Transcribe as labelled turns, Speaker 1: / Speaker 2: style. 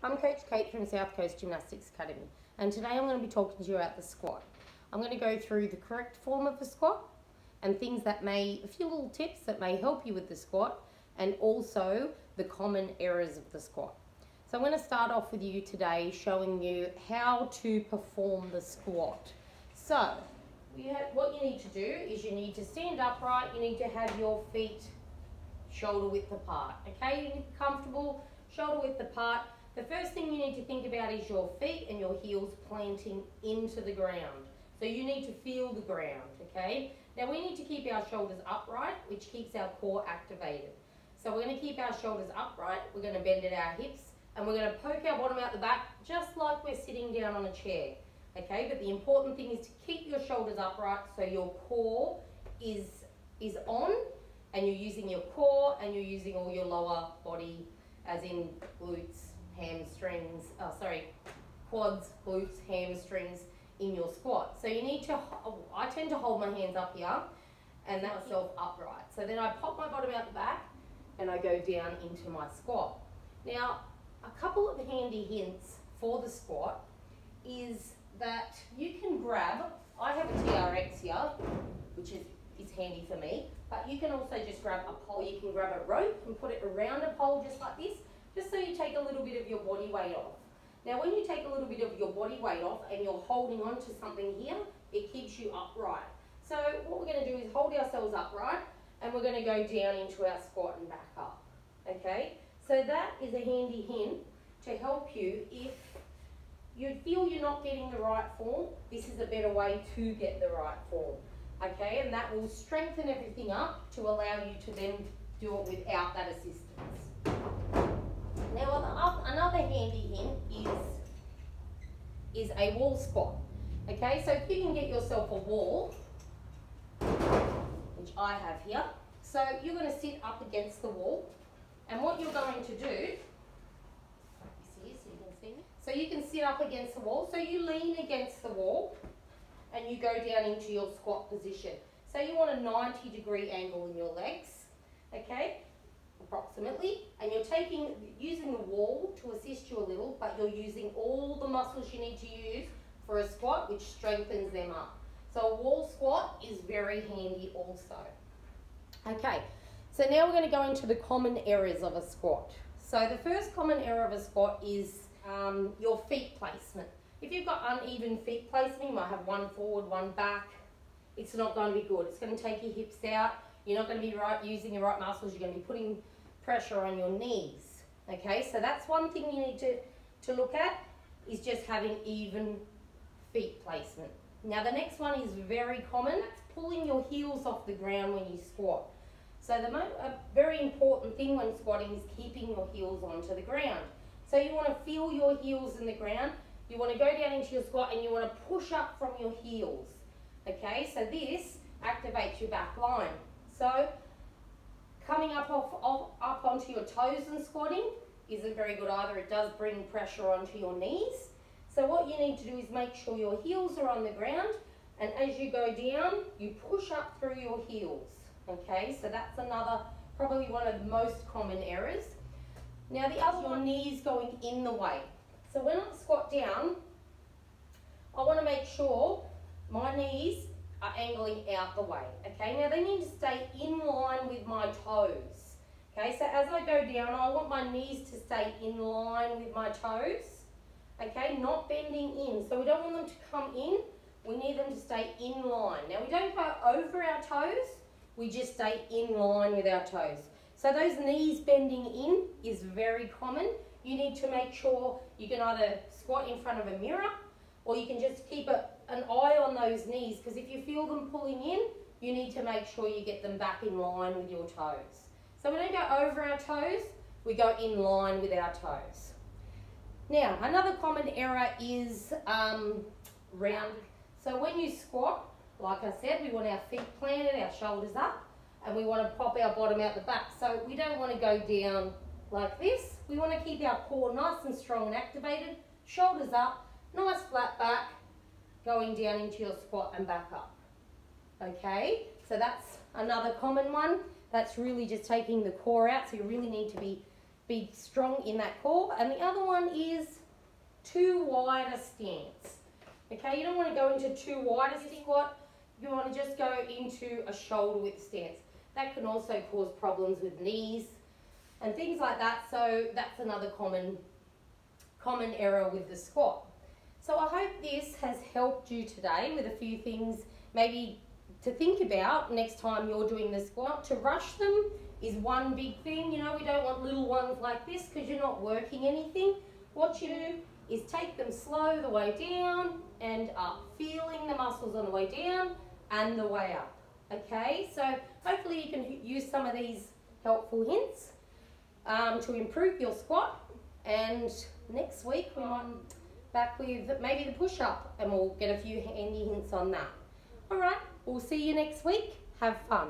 Speaker 1: I'm Coach Kate from South Coast Gymnastics Academy, and today I'm going to be talking to you about the squat. I'm going to go through the correct form of the squat and things that a few little tips that may help you with the squat, and also the common errors of the squat. So I'm going to start off with you today showing you how to perform the squat. So what you need to do is you need to stand upright, you need to have your feet shoulder width apart, okay? You need to be comfortable, shoulder width apart. The first thing you need to think about is your feet and your heels planting into the ground. So you need to feel the ground, okay? Now we need to keep our shoulders upright, which keeps our core activated. So we're going to keep our shoulders upright, we're going to bend at our hips, and we're going to poke our bottom out the back just like we're sitting down on a chair, okay? But the important thing is to keep your shoulders upright so your core is on, and you're using your core and you're using all your lower body, as in glutes, hamstrings, quads, glutes, hamstrings in your squat. So you need to, I tend to hold my hands up here and that's myself upright. So then I pop my bottom out the back and I go down into my squat. Now, a couple of handy hints for the squat is that you can grab, I have a TRX here, which is handy for me, but you can also just grab a pole, you can grab a rope and put it around a pole just like this, just so you take a little bit of your body weight off. Now when you take a little bit of your body weight off and you're holding on to something here, it keeps you upright. So what we're going to do is hold ourselves upright and we're going to go down into our squat and back up. Okay, so that is a handy hint to help you if you feel you're not getting the right form. This is a better way to get the right form. Okay, and that will strengthen everything up to allow you to then do it without that assistance. Now another handy hint is a wall squat. Okay, so if you can get yourself a wall, which I have here, so you're going to sit up against the wall, and what you're going to do, so you can sit up against the wall, so you lean against the wall and you go down into your squat position. So you want a 90-degree angle in your legs, okay, approximately, and you're using the wall to assist you a little, but you're using all the muscles you need to use for a squat, which strengthens them up. So a wall squat is very handy also. Okay, so now we're going to go into the common errors of a squat. So the first common error of a squat is your feet placement. If you've got uneven feet placement, you might have one forward, one back, it's not going to be good. It's going to take your hips out. You're not going to be using your right muscles. You're going to be putting pressure on your knees. Okay, so that's one thing you need to look at, is just having even feet placement. Now the next one is very common. It's pulling your heels off the ground when you squat. So a very important thing when squatting is keeping your heels onto the ground. So you want to feel your heels in the ground. You want to go down into your squat and you want to push up from your heels. Okay, so this activates your back line. So coming up onto your toes and squatting isn't very good either. It does bring pressure onto your knees. So what you need to do is make sure your heels are on the ground, and as you go down, you push up through your heels. Okay, so that's probably one of the most common errors. Now the other one, your knees going in the way. So when I squat down, I want to make sure my knees are angling out the way. Okay, now they need to stay in line with my toes. Okay, so as I go down, I want my knees to stay in line with my toes. Okay, not bending in. So we don't want them to come in, we need them to stay in line. Now we don't go over our toes, we just stay in line with our toes. So those knees bending in is very common. You need to make sure you can either squat in front of a mirror, or you can just keep an eye on those knees, because if you feel them pulling in, you need to make sure you get them back in line with your toes. So we don't go over our toes, we go in line with our toes. Now, another common error is round. So when you squat, like I said, we want our feet planted, our shoulders up, and we want to pop our bottom out the back. So we don't want to go down like this. We want to keep our core nice and strong and activated, shoulders up, nice flat back, going down into your squat and back up. Okay, so that's another common one. That's really just taking the core out, so you really need to be be strong in that core. And the other one is too wide a stance. Okay, you don't want to go into too wide a squat. You want to just go into a shoulder width stance. That can also cause problems with knees and things like that. So that's another common error with the squat. So I hope this has helped you today with a few things maybe to think about next time you're doing the squat. Not to rush them is one big thing. You know, we don't want little ones like this because you're not working anything. What you do is take them slow the way down and up, feeling the muscles on the way down and the way up. Okay, so hopefully you can use some of these helpful hints to improve your squat. And next week we're back with maybe the push-up and we'll get a few handy hints on that. All right, we'll see you next week. Have fun.